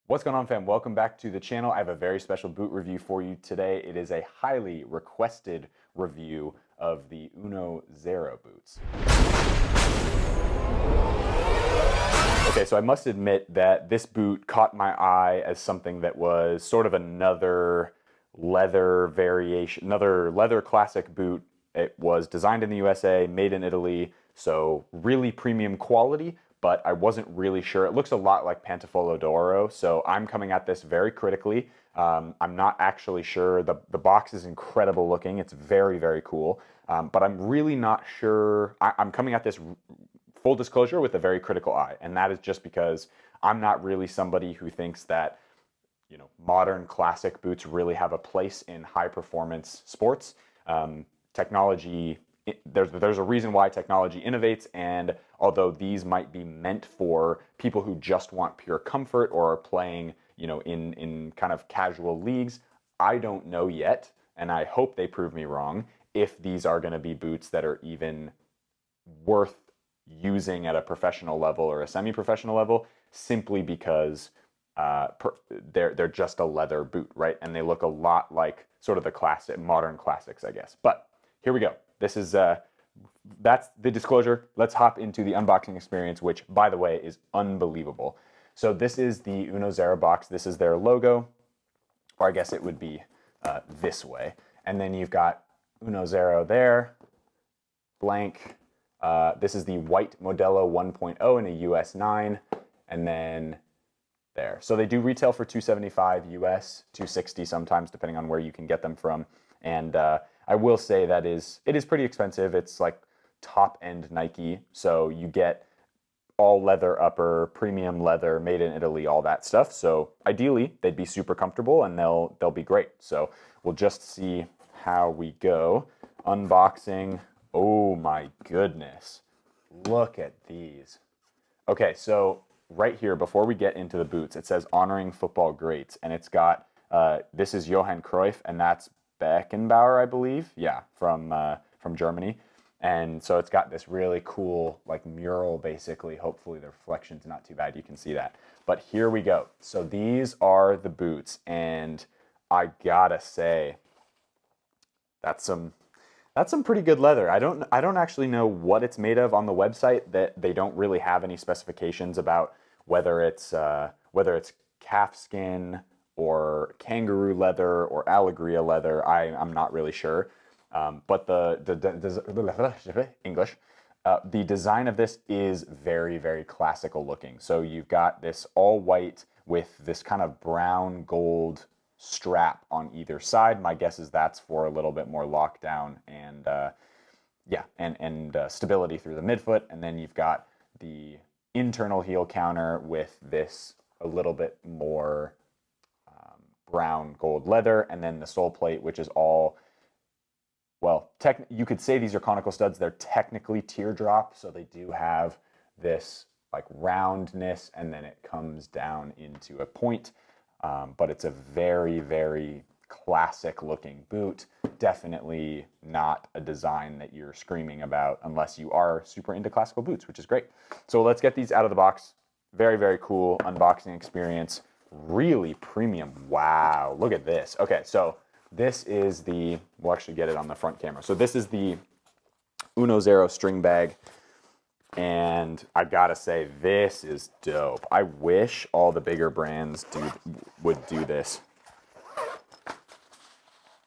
What's going on, fam? Welcome back to the channel. I have a very special boot review for you today. It is a highly requested review of the Unozero boots. Okay, so I must admit that this boot caught my eye as something that was sort of another leather variation, another leather classic boot. It was designed in the USA, made in Italy, so really premium quality, but I wasn't really sure. It looks a lot like Pantofolo d'Oro, so I'm coming at this very critically. I'm not actually sure. The box is incredible looking. It's very, very cool, but I'm really not sure. I'm coming at this, full disclosure, with a very critical eye, and that is just because I'm not really somebody who thinks that modern classic boots really have a place in high performance sports. Technology, there's a reason why technology innovates, and although these might be meant for people who just want pure comfort or are playing in kind of casual leagues, I don't know yet, and I hope they prove me wrong, if these are going to be boots that are even worth using at a professional level or a semi-professional level, simply because they're just a leather boot, right? And they look a lot like sort of the classic modern classics, I guess. But here we go. This is that's the disclosure. Let's hop into the unboxing experience, which, by the way, is unbelievable. So this is the Unozero box. This is their logo, or I guess it would be this way. And then you've got Unozero there, blank. This is the white Modelo 1.0 in a US 9, and then there. So they do retail for $275 US, $260 sometimes, depending on where you can get them from. And I will say that it is pretty expensive. It's like top-end Nike, so you get all leather upper, premium leather, made in Italy, all that stuff. So ideally, they'd be super comfortable and they'll be great. So we'll just see how we go. Unboxing. Oh my goodness. Look at these. Okay, so right here, before we get into the boots, it says honoring football greats, and it's got, this is Johann Cruyff, and that's Beckenbauer, I believe. Yeah, from Germany. And so it's got this really cool like mural, basically. Hopefully the reflection's not too bad. You can see that. But here we go. So these are the boots, and I gotta say, that's some pretty good leather. I don't actually know what it's made of on the website. That they don't really have any specifications about whether it's calf skin or kangaroo leather or Allegria leather. I'm not really sure. But English, the design of this is very, very classical looking. So you've got this all white with this kind of brown gold strap on either side. My guess is that's for a little bit more lockdown and stability through the midfoot. And then you've got the internal heel counter with this a little bit more brown gold leather, and then the sole plate, which is all, well, you could say these are conical studs. They're technically teardrop, so they do have this like roundness, and then it comes down into a point. But it's a very, very classic looking boot. Definitely not a design that you're screaming about unless you are super into classical boots, which is great. So let's get these out of the box. Very, very cool unboxing experience. Really premium. Wow, look at this. Okay, so this is we'll actually get it on the front camera. So this is the Unozero string bag, and I gotta say, this is dope. I wish all the bigger brands would do this.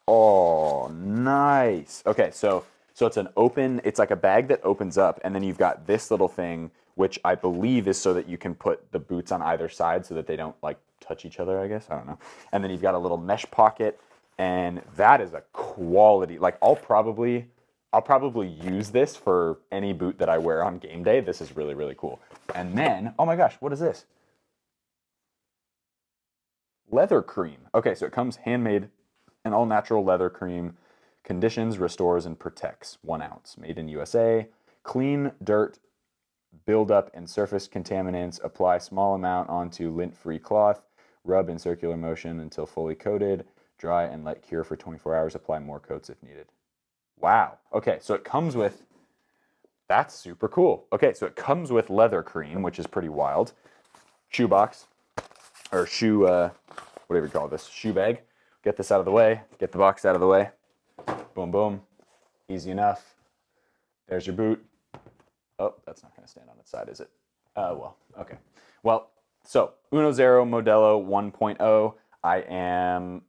Oh, nice. Okay, so it's it's like a bag that opens up, and then you've got this little thing, which I believe is so that you can put the boots on either side so that they don't like touch each other, I guess. I don't know. And then you've got a little mesh pocket, and that is a quality. Like I'll probably use this for any boot that I wear on game day. This is really, really cool. And then, oh my gosh, what is this? Leather cream. Okay, so it comes handmade, an all natural leather cream, conditions, restores, and protects. 1 ounce, made in USA. Clean dirt, buildup, and surface contaminants. Apply small amount onto lint-free cloth. Rub in circular motion until fully coated. Dry and let cure for 24 hours. Apply more coats if needed. Wow. Okay, so it comes with, that's super cool. Okay, so it comes with leather cream, which is pretty wild. Shoebox. or shoe, whatever you call this, shoe bag. Get this out of the way, get the box out of the way. Boom, boom. Easy enough. There's your boot. Oh, that's not going to stand on its side, is it? Well, okay. Well, so Unozero Modelo 1.0. I am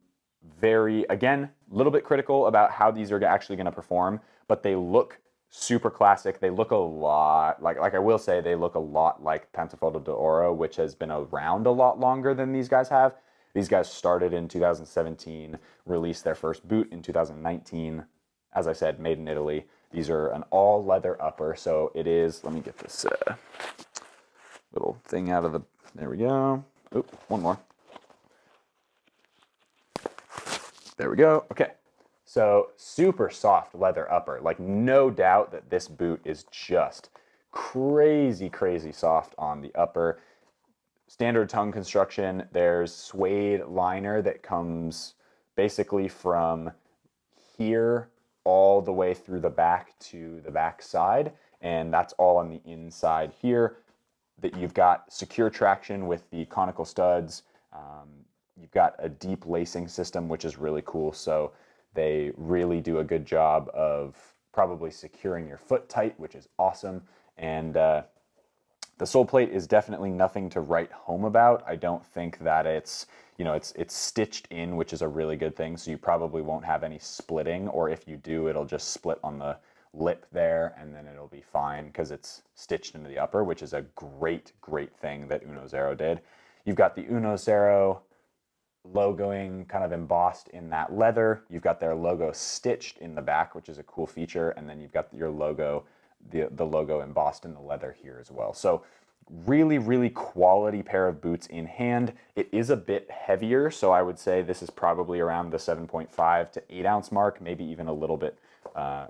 very, again, a little bit critical about how these are actually going to perform, but they look super classic. They look a lot, like I will say, they look a lot like Pantafoto d'Oro, which has been around a lot longer than these guys have. These guys started in 2017, released their first boot in 2019. As I said, made in Italy. These are an all leather upper, so it is, let me get this little thing out of the, there we go. Oop, one more. There we go. Okay. So super soft leather upper. Like no doubt that this boot is just crazy, crazy soft on the upper. Standard tongue construction. There's suede liner that comes basically from here all the way through the back to the back side. And that's all on the inside here. That you've got secure traction with the conical studs. You've got a deep lacing system, which is really cool. So they really do a good job of probably securing your foot tight, which is awesome. And the sole plate is definitely nothing to write home about. I don't think that it's, you know, it's stitched in, which is a really good thing. So you probably won't have any splitting, or if you do, it'll just split on the lip there, and then it'll be fine because it's stitched into the upper, which is a great, great thing that Unozero did. You've got the Unozero logoing kind of embossed in that leather. You've got their logo stitched in the back, which is a cool feature, and then you've got your logo, the logo embossed in the leather here as well. So really, really quality pair of boots in hand. It is a bit heavier, so I would say this is probably around the 7.5 to 8 ounce mark, maybe even a little bit,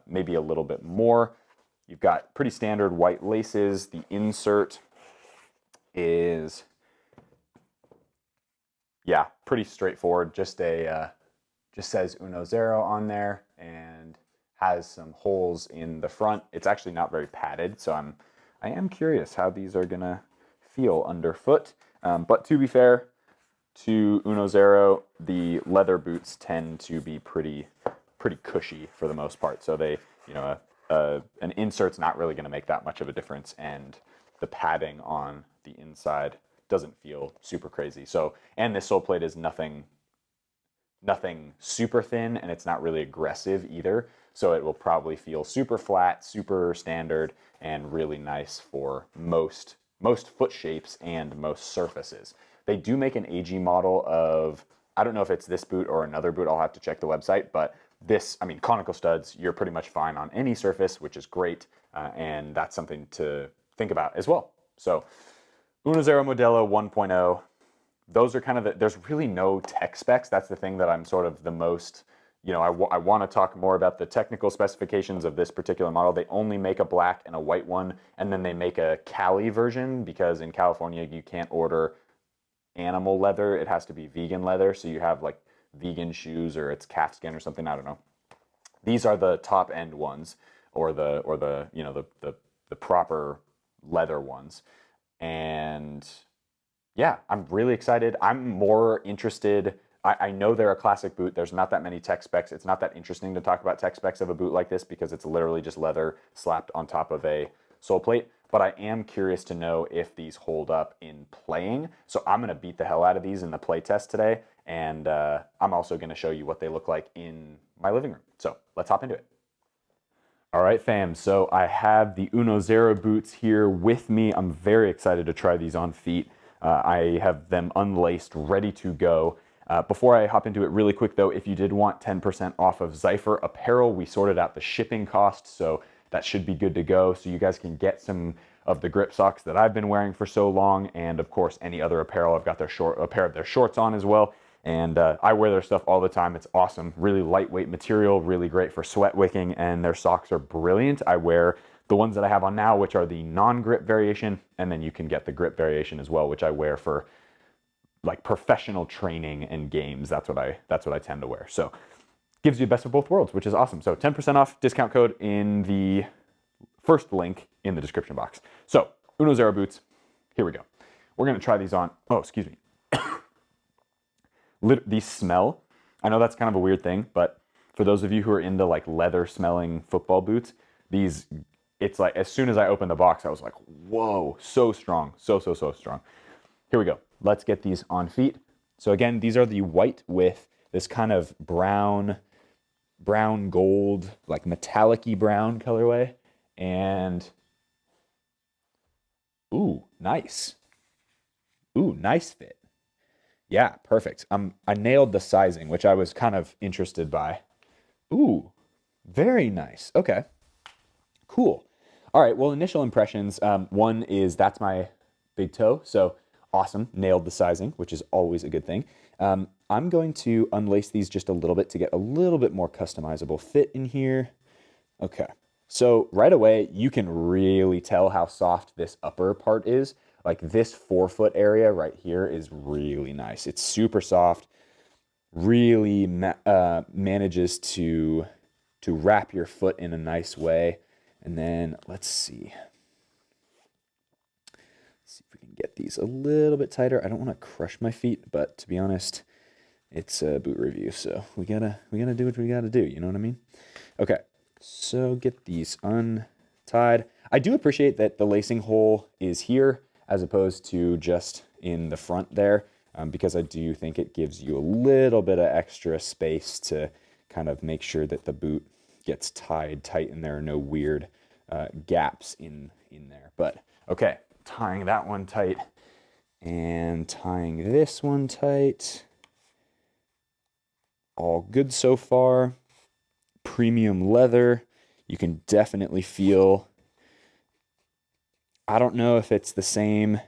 maybe a little bit more. You've got pretty standard white laces. The insert is, yeah, pretty straightforward. Just says Unozero on there and has some holes in the front. It's actually not very padded, so I am curious how these are gonna feel underfoot. But to be fair to Unozero, the leather boots tend to be pretty cushy for the most part. So they, you know, an insert's not really gonna make that much of a difference, and the padding on the inside doesn't feel super crazy. So, and this sole plate is nothing super thin, and it's not really aggressive either. So it will probably feel super flat, super standard, and really nice for most foot shapes and most surfaces. They do make an AG model of, I don't know if it's this boot or another boot, I'll have to check the website, but this, I mean, conical studs, you're pretty much fine on any surface, which is great, and that's something to think about as well. So Unozero Modelo 1.0, those are kind of there's really no tech specs. That's the thing that I'm sort of the most, you know, I want to talk more about the technical specifications of this particular model. They only make a black and a white one, and then they make a Cali version because in California you can't order animal leather. It has to be vegan leather. So you have like vegan shoes, or it's calfskin or something. I don't know. These are the top end ones, or the you know, the proper leather ones. And yeah, I'm really excited. I'm more interested. I know they're a classic boot. There's not that many tech specs. It's not that interesting to talk about tech specs of a boot like this because it's literally just leather slapped on top of a sole plate. But I am curious to know if these hold up in playing. So I'm going to beat the hell out of these in the play test today. And I'm also going to show you what they look like in my living room. So let's hop into it. All right, fam, so I have the Unozero boots here with me. I'm very excited to try these on feet. I have them unlaced, ready to go. Before I hop into it really quick though, if you did want 10% off of Zypher apparel, we sorted out the shipping cost, so that should be good to go. So you guys can get some of the grip socks that I've been wearing for so long, and of course any other apparel. I've got a pair of their shorts on as well. And I wear their stuff all the time. It's awesome. Really lightweight material, really great for sweat wicking, and their socks are brilliant. I wear the ones that I have on now, which are the non-grip variation, and then you can get the grip variation as well, which I wear for like professional training and games. That's what I tend to wear. So gives you the best of both worlds, which is awesome. So 10% off, discount code in the first link in the description box. So Unozero boots, here we go. We're gonna try these on. Oh, excuse me. these smell. I know that's kind of a weird thing, but for those of you who are into like leather smelling football boots, these, it's like as soon as I opened the box, I was like, whoa, so strong, so strong. Here we go. Let's get these on feet. So again, these are the white with this kind of brown gold, like metallic-y brown colorway. And ooh, nice. Ooh, nice fit. Yeah, perfect. I nailed the sizing, which I was kind of interested by. Ooh, very nice. Okay, cool. All right, well, initial impressions. One is that's my big toe, so awesome. Nailed the sizing, which is always a good thing. I'm going to unlace these just a little bit to get a little bit more customizable fit in here. Okay, so right away, you can really tell how soft this upper part is. Like this forefoot area right here is really nice. It's super soft, really manages to wrap your foot in a nice way. And then let's see if we can get these a little bit tighter. I don't want to crush my feet, but to be honest, it's a boot review, so we gotta do what we gotta do. You know what I mean? Okay, so get these untied. I do appreciate that the lacing hole is here as opposed to just in the front there, because I do think it gives you a little bit of extra space to kind of make sure that the boot gets tied tight and there are no weird gaps in there. But okay, tying that one tight and tying this one tight. All good so far. Premium leather. You can definitely feel, I don't know if it's the same,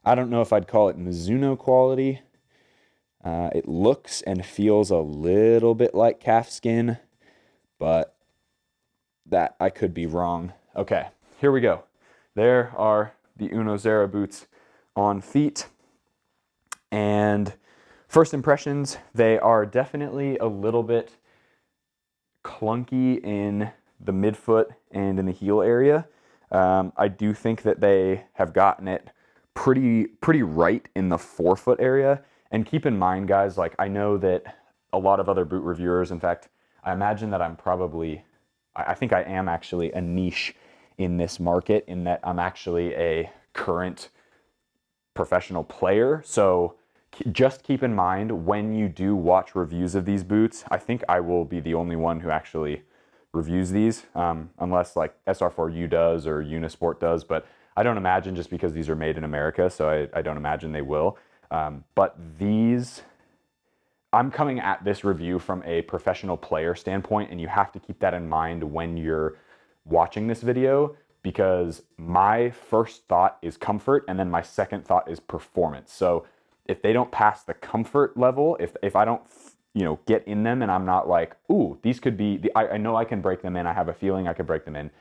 I don't know if I'd call it Mizuno quality. It looks and feels a little bit like calf skin, but that I could be wrong. Okay, here we go. There are the Unozero boots on feet. And first impressions, they are definitely a little bit clunky in the midfoot and in the heel area. I do think that they have gotten it pretty right in the forefoot area. And keep in mind, guys, like I know that a lot of other boot reviewers, in fact, I imagine that I think I am actually a niche in this market in that I'm actually a current professional player. So just keep in mind when you do watch reviews of these boots, I think I will be the only one who actually reviews these, unless like SR4U does or Unisport does, but I don't imagine, just because these are made in America, so I don't imagine they will. But these, I'm coming at this review from a professional player standpoint, and you have to keep that in mind when you're watching this video, because my first thought is comfort, and then my second thought is performance. So if they don't pass the comfort level, if I don't, get in them and I'm not like, ooh, these could be, I know I can break them in, I have a feeling I could break them in.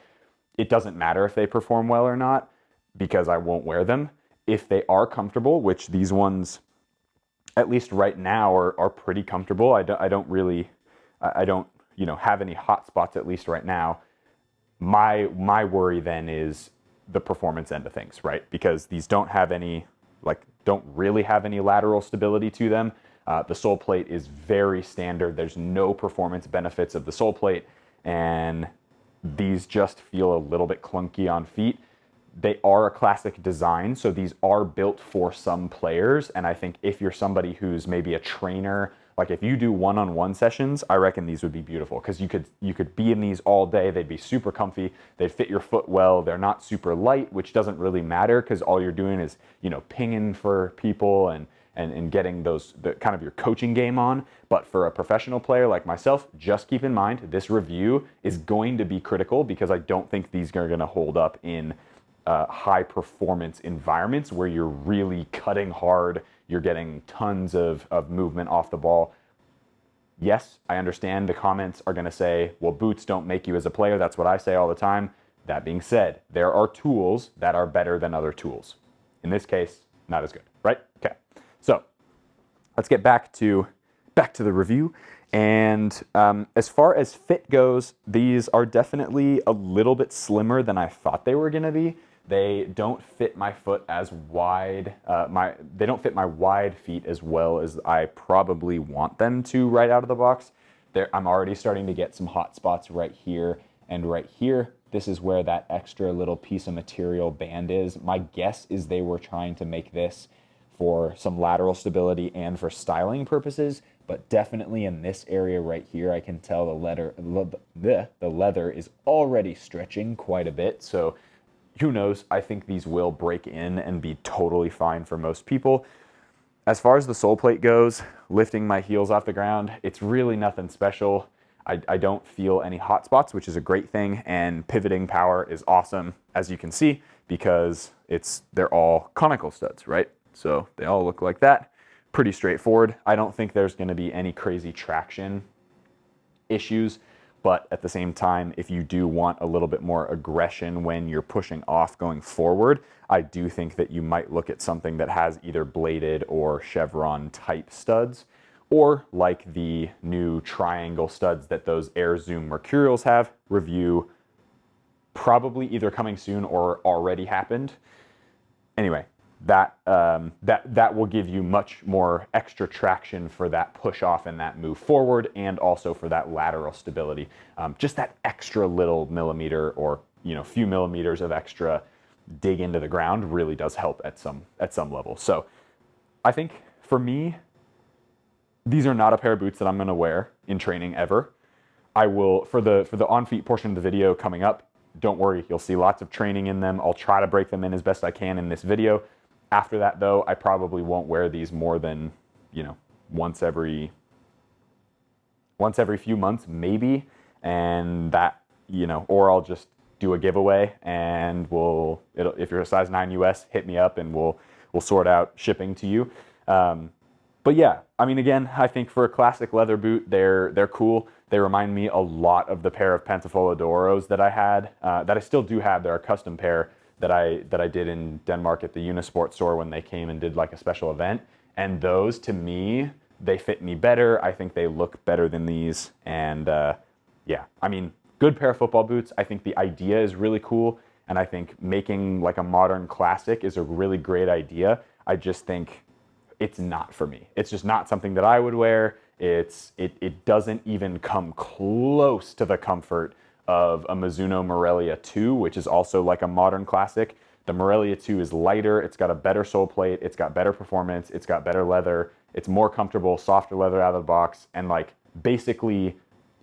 It doesn't matter if they perform well or not, because I won't wear them. If they are comfortable, which these ones, at least right now, are pretty comfortable. I don't have any hot spots, at least right now. My worry then is the performance end of things, right? Because these don't really have any lateral stability to them. The sole plate is very standard. There's no performance benefits of the sole plate, and these just feel a little bit clunky on feet. They are a classic design, so these are built for some players, and I think if you're somebody who's maybe a trainer, like if you do one-on-one sessions, I reckon these would be beautiful, because you could be in these all day. They'd be super comfy. They'd fit your foot well. They're not super light, which doesn't really matter, because all you're doing is pinging for people and getting the kind of your coaching game on. But for a professional player like myself, just keep in mind this review is going to be critical, because I don't think these are going to hold up in high performance environments where you're really cutting hard, you're getting tons of movement off the ball. Yes, I understand the comments are going to say, well, boots don't make you as a player. That's what I say all the time. That being said, there are tools that are better than other tools. In this case, not as good, right? Okay. So let's get back to the review. And as far as fit goes, these are definitely a little bit slimmer than I thought they were going to be. They don't fit my foot as wide, they don't fit my wide feet as well as I probably want them to right out of the box. I'm already starting to get some hot spots right here and right here. This is where that extra little piece of material band is. My guess is they were trying to make this for some lateral stability and for styling purposes, but definitely in this area right here, I can tell the leather is already stretching quite a bit. So who knows? I think these will break in and be totally fine for most people. As far as the sole plate goes, lifting my heels off the ground, it's really nothing special. I don't feel any hot spots, which is a great thing, and pivoting power is awesome, as you can see, because they're all conical studs, right? So they all look like that. Pretty straightforward. I don't think there's going to be any crazy traction issues, but at the same time, if you do want a little bit more aggression when you're pushing off going forward, I do think that you might look at something that has either bladed or chevron type studs, or like the new triangle studs that those Air Zoom Mercurials have. Review probably either coming soon or already happened. Anyway, that will give you much more extra traction for that push off and that move forward, and also for that lateral stability. Just that extra little millimeter or few millimeters of extra dig into the ground really does help at some level. So I think for me, these are not a pair of boots that I'm going to wear in training ever. I will, for the on-feet portion of the video coming up, don't worry, you'll see lots of training in them. I'll try to break them in as best I can in this video. After that though, I probably won't wear these more than, once every few months maybe, and that, or I'll just do a giveaway and if you're a size 9 US, hit me up and we'll sort out shipping to you. But yeah, I mean, again, I think for a classic leather boot, they're cool. They remind me a lot of the pair of Pantofolo d'Oros that I had, that I still do have. They're a custom pair that I did in Denmark at the Unisport store when they came and did like a special event. And those, to me, they fit me better. I think they look better than these. And yeah, I mean, good pair of football boots. I think the idea is really cool. And I think making like a modern classic is a really great idea. I just think it's not for me. It's just not something that I would wear. It doesn't even come close to the comfort of a Mizuno Morelia 2, which is also like a modern classic. The Morelia 2 is lighter, it's got a better sole plate, it's got better performance, it's got better leather, it's more comfortable, softer leather out of the box, and like basically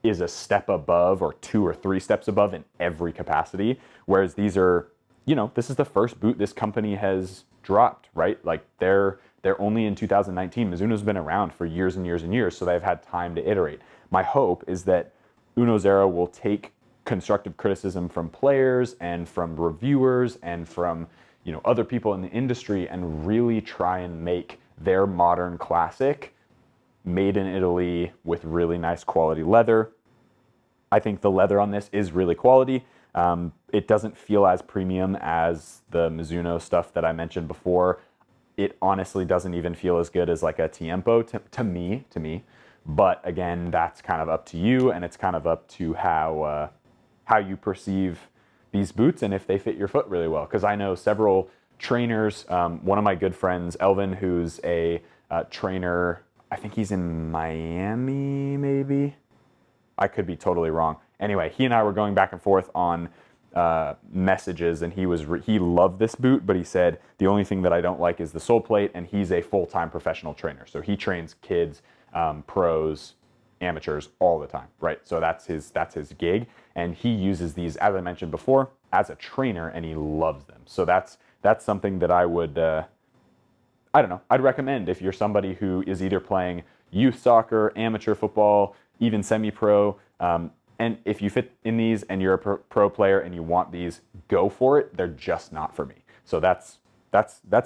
is a step above or 2 or 3 steps above in every capacity. Whereas these are, this is the first boot this company has dropped, right? Like they're only in 2019. Mizuno's been around for years and years and years, so they've had time to iterate. My hope is that Unozero will take constructive criticism from players and from reviewers and from other people in the industry and really try and make their modern classic made in Italy with really nice quality leather. I think the leather on this is really quality. It doesn't feel as premium as the Mizuno stuff that I mentioned before. It honestly doesn't even feel as good as like a Tiempo to me. But again, that's kind of up to you, and it's kind of up to how you perceive these boots and if they fit your foot really well. Because I know several trainers, one of my good friends, Elvin, who's a trainer, I think he's in Miami, maybe? I could be totally wrong. Anyway, he and I were going back and forth on messages, and he loved this boot, but he said the only thing that I don't like is the sole plate, and he's a full-time professional trainer. So he trains kids, pros, amateurs all the time, right? So that's his gig, and he uses these, as I mentioned before, as a trainer, and he loves them. So that's something that I would, I don't know, I'd recommend if you're somebody who is either playing youth soccer, amateur football, even semi-pro, and if you fit in these and you're a pro player and you want these, go for it. They're just not for me. So that's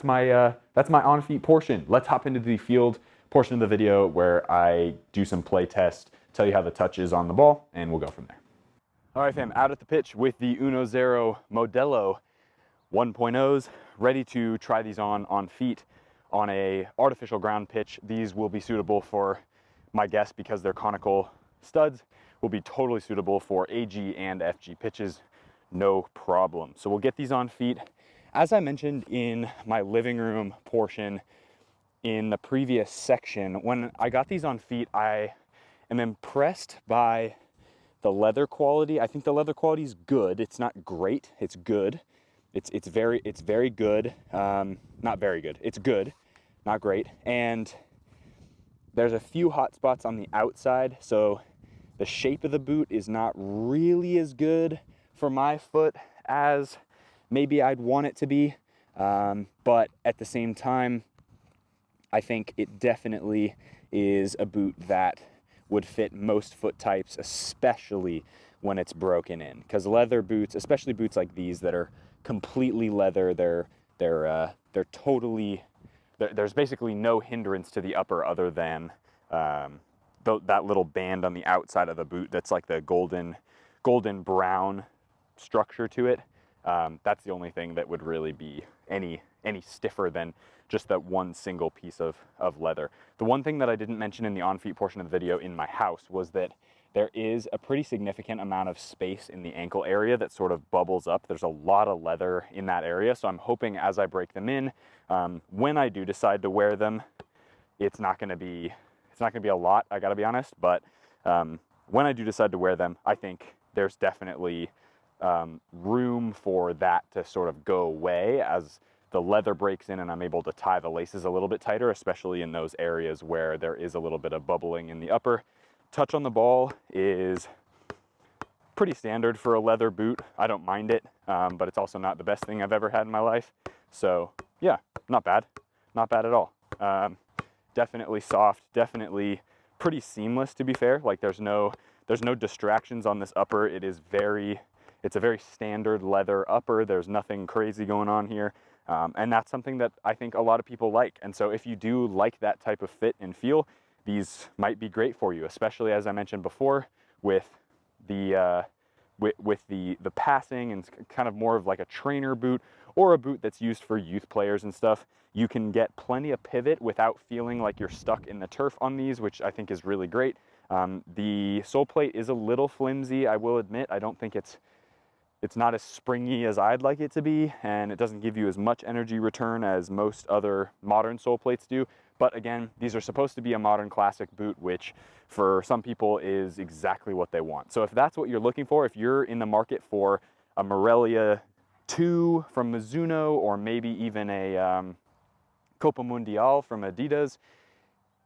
my on-feet portion. Let's hop into the field portion of the video where I do some play test, tell you how the touch is on the ball, and we'll go from there. All right, fam, out at the pitch with the Unozero Modelo 1.0s, ready to try these on feet on a artificial ground pitch. These will be suitable for my guess because they're conical studs, will be totally suitable for AG and FG pitches, no problem. So we'll get these on feet. as I mentioned in my living room portion in the previous section, when I got these on feet, I am impressed by the leather quality. I think the leather quality is good. It's not great. It's good. It's very good. Not very good. It's good, not great. And there's a few hot spots on the outside, so the shape of the boot is not really as good for my foot as maybe I'd want it to be. But at the same time, I think it definitely is a boot that would fit most foot types, especially when it's broken in. Because leather boots, especially boots like these that are completely leather, they're totally, there's basically no hindrance to the upper other than that little band on the outside of the boot that's like the golden brown structure to it. That's the only thing that would really be any stiffer than just that one single piece of leather. The one thing that I didn't mention in the on-feet portion of the video in my house was that there is a pretty significant amount of space in the ankle area that sort of bubbles up. There's a lot of leather in that area, so I'm hoping as I break them in, when I do decide to wear them, it's not going to be a lot, I gotta be honest, but when I do decide to wear them, I think there's definitely room for that to sort of go away as the leather breaks in and I'm able to tie the laces a little bit tighter, especially in those areas where there is a little bit of bubbling in the upper. Touch on the ball is pretty standard for a leather boot. I don't mind it, but it's also not the best thing I've ever had in my life. So yeah, not bad at all. Definitely soft, definitely pretty seamless, to be fair. Like there's no distractions on this upper. It's a very standard leather upper. There's nothing crazy going on here. And that's something that I think a lot of people like. And so if you do like that type of fit and feel, these might be great for you, especially as I mentioned before with the passing and kind of more of like a trainer boot or a boot that's used for youth players and stuff. You can get plenty of pivot without feeling like you're stuck in the turf on these, which I think is really great. The sole plate is a little flimsy, I will admit. I don't think it's not as springy as I'd like it to be, and it doesn't give you as much energy return as most other modern sole plates do. But again, these are supposed to be a modern classic boot, which for some people is exactly what they want. So if that's what you're looking for, if you're in the market for a Morelia 2 from Mizuno, or maybe even a Copa Mundial from Adidas,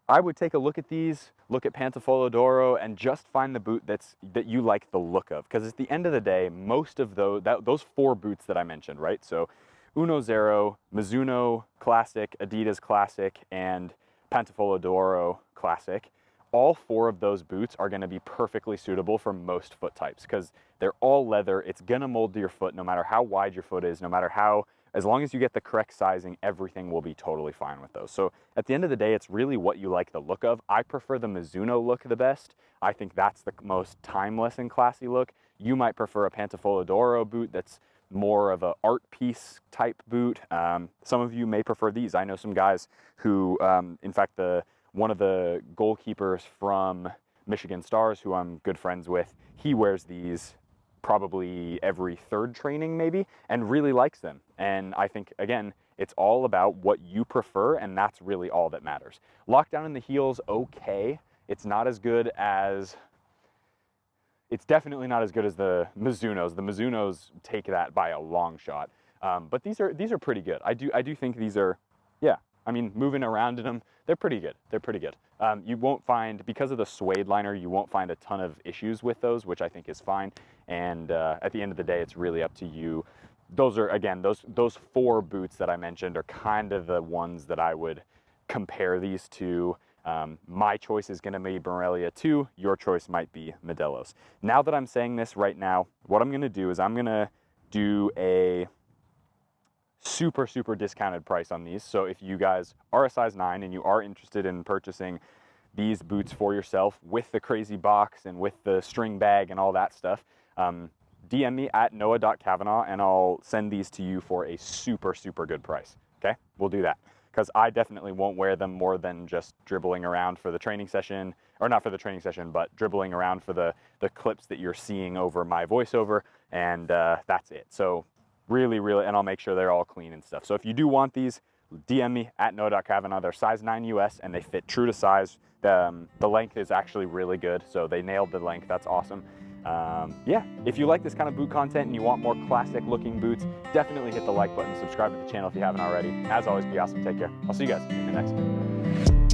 I would take a look at these, look at Pantofolo d'Oro, and just find the boot that you like the look of. Because at the end of the day, most of those four boots that I mentioned, right? So Unozero, Mizuno Classic, Adidas Classic, and Pantofolo d'Oro Classic, all four of those boots are going to be perfectly suitable for most foot types because they're all leather. It's going to mold to your foot no matter how wide your foot is, no matter how, as long as you get the correct sizing, everything will be totally fine with those. So at the end of the day, it's really what you like the look of. I prefer the Mizuno look the best. I think that's the most timeless and classy look. You might prefer a Pantofolo d'Oro boot that's more of a art piece type boot. Some of you may prefer these. I know some guys who, in fact, one of the goalkeepers from Michigan Stars, who I'm good friends with, he wears these probably every third training maybe, and really likes them. And I think, again, it's all about what you prefer, and that's really all that matters. Lockdown in the heel's okay. It's not as good as, it's definitely not as good as the Mizunos. The Mizunos take that by a long shot. But these are pretty good. I do think these are, yeah, I mean, moving around in them, they're pretty good. They're pretty good. You won't find, because of the suede liner, you won't find a ton of issues with those, which I think is fine. And at the end of the day, it's really up to you. Those are, again, those four boots that I mentioned are kind of the ones that I would compare these to. My choice is going to be Morelia 2. Your choice might be Modelo's. Now that I'm saying this right now, what I'm going to do is I'm going to do a super discounted price on these. So if you guys are a size 9 and you are interested in purchasing these boots for yourself with the crazy box and with the string bag and all that stuff, DM me at noah.cavanaugh and I'll send these to you for a super good price. Okay, we'll do that, because I definitely won't wear them more than just dribbling around for the training session, or not for the training session, but dribbling around for the clips that you're seeing over my voiceover, and that's it. So Really, really, and I'll make sure they're all clean and stuff. So if you do want these, DM me at no.cavanaugh. They're size 9 US and they fit true to size. The length is actually really good, so they nailed the length. That's awesome. Yeah, if you like this kind of boot content and you want more classic looking boots, definitely hit the like button, subscribe to the channel if you haven't already. As always, be awesome, take care. I'll see you guys in the next one.